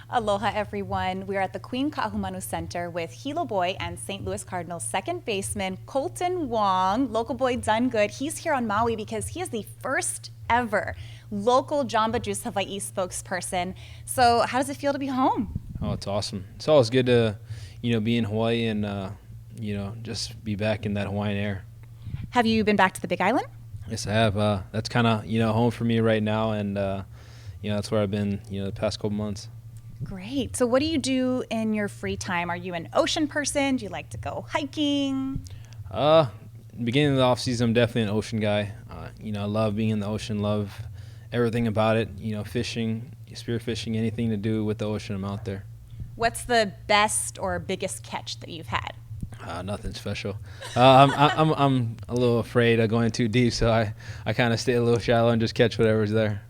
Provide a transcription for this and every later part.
Aloha, everyone. We are at the Queen Kahumanu Center with Hilo Boy and St. Louis Cardinals second baseman Kolton Wong. Local boy done good. He's here on Maui because he is the first ever local Jamba Juice Hawaii spokesperson. So how does it feel to be home? Oh, it's awesome. It's always good to, be in Hawaii and, just be back in that Hawaiian air. Have you been back to the Big Island? Yes, I have. That's kind of, home for me right now. And, that's where I've been, the past couple months. Great. So what do you do in your free time? Are you an ocean person? Do you like to go hiking? Beginning of the off season, I'm definitely an ocean guy. I love being in the ocean, love everything about it. Fishing, spearfishing, anything to do with the ocean, I'm out there. What's the best or biggest catch that you've had? Nothing special. I'm a little afraid of going too deep, so I kind of stay a little shallow and just catch whatever's there.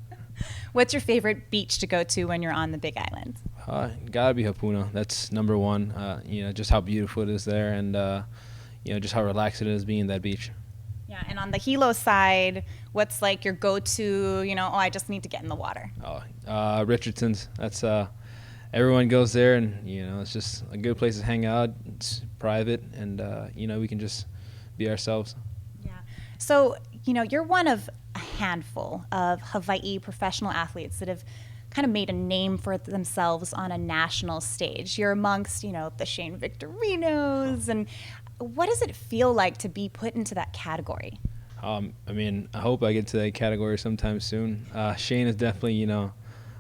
What's your favorite beach to go to when you're on the Big Island? Gotta be Hapuna. That's number one. Just how beautiful it is there, and just how relaxed it is being at that beach. Yeah, and on the Hilo side, what's like your go-to? I just need to get in the water. Richardson's. That's everyone goes there, and it's just a good place to hang out. It's private, and we can just be ourselves. Yeah. So you're one of a handful of Hawaii professional athletes that have kind of made a name for themselves on a national stage. You're amongst the Shane Victorinos, and what does it feel like to be put into that category? I hope I get to that category sometime soon. Shane is definitely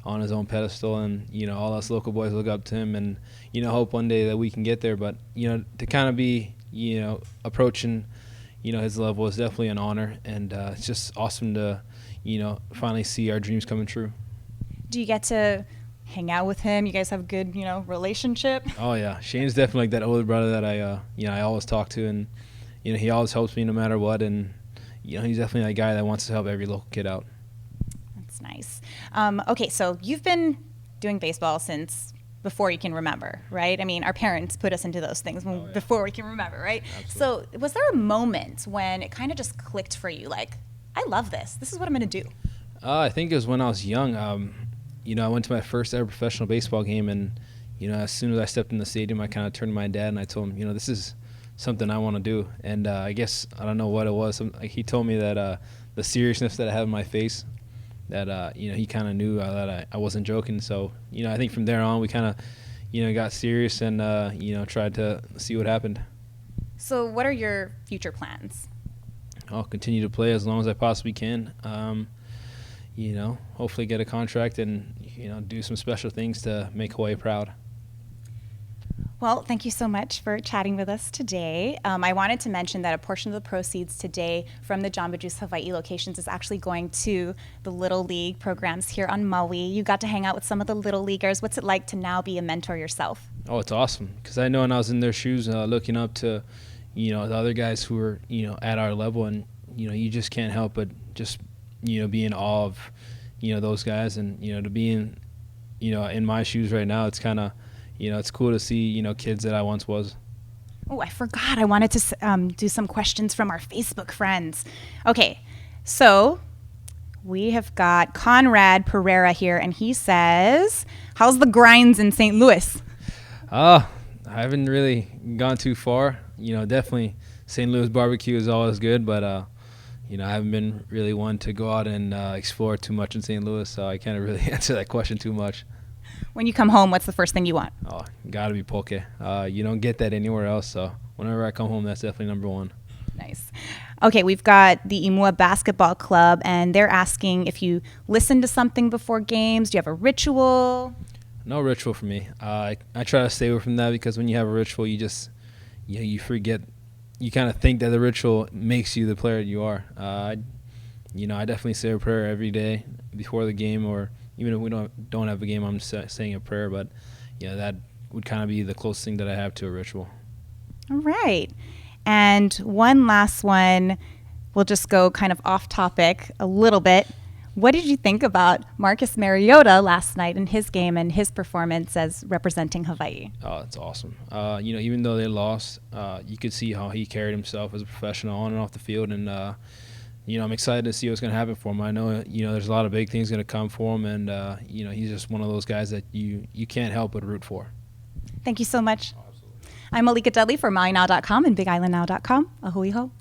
on his own pedestal, and all us local boys look up to him, and hope one day that we can get there. But to kind of be approaching his level is definitely an honor, and it's just awesome to finally see our dreams coming true. Do you get to hang out with him? You guys have a good relationship? Oh yeah, Shane's definitely like that older brother that I always talk to, and he always helps me no matter what, and he's definitely that guy that wants to help every local kid out. That's nice. Okay, so you've been doing baseball since before you can remember, right? Our parents put us into those things before we can remember, right? Absolutely. So was there a moment when it kind of just clicked for you, like, I love this. This is what I'm going to do? I think it was when I was young. I went to my first ever professional baseball game, and as soon as I stepped in the stadium, I kind of turned to my dad and I told him, this is something I want to do. And I guess I don't know what it was. He told me that the seriousness that I have in my face, that he kind of knew that I wasn't joking. So I think from there on we kind of got serious and tried to see what happened. So what are your future plans? I'll continue to play as long as I possibly can. Hopefully get a contract and do some special things to make Hawaii proud. Well, thank you so much for chatting with us today. I wanted to mention that a portion of the proceeds today from the Jamba Juice Hawaii locations is actually going to the Little League programs here on Maui. You got to hang out with some of the Little Leaguers. What's it like to now be a mentor yourself? Oh, it's awesome, because I know when I was in their shoes looking up to, the other guys who were, at our level, and, you just can't help but just, be in awe of, those guys, and, to be in my shoes right now, it's kind of, it's cool to see, kids that I once was. Oh, I forgot. I wanted to do some questions from our Facebook friends. Okay, so we have got Conrad Pereira here, and he says, how's the grinds in St. Louis? I haven't really gone too far. Definitely St. Louis barbecue is always good, but, I haven't been really one to go out and explore too much in St. Louis, so I can't really answer that question too much. When you come home, what's the first thing you want? Oh, gotta be poke. You don't get that anywhere else, so whenever I come home, that's definitely number one. Nice. Okay, we've got the Imua Basketball Club, and they're asking if you listen to something before games. Do you have a ritual? No ritual for me. I try to stay away from that, because when you have a ritual, you just you forget. You kind of think that the ritual makes you the player you are. I definitely say a prayer every day before the game, or even if we don't have a game, I'm just saying a prayer. But that would kind of be the closest thing that I have to a ritual. All right. And one last one, we'll just go kind of off topic a little bit. What did you think about Marcus Mariota last night in his game and his performance as representing Hawaii? Oh, it's awesome. Even though they lost, you could see how he carried himself as a professional on and off the field, and I'm excited to see what's going to happen for him. I know, there's a lot of big things going to come for him, and he's just one of those guys that you can't help but root for. Thank you so much. Oh, absolutely. I'm Malika Dudley for MauiNow.com and BigIslandNow.com. Ahui ho.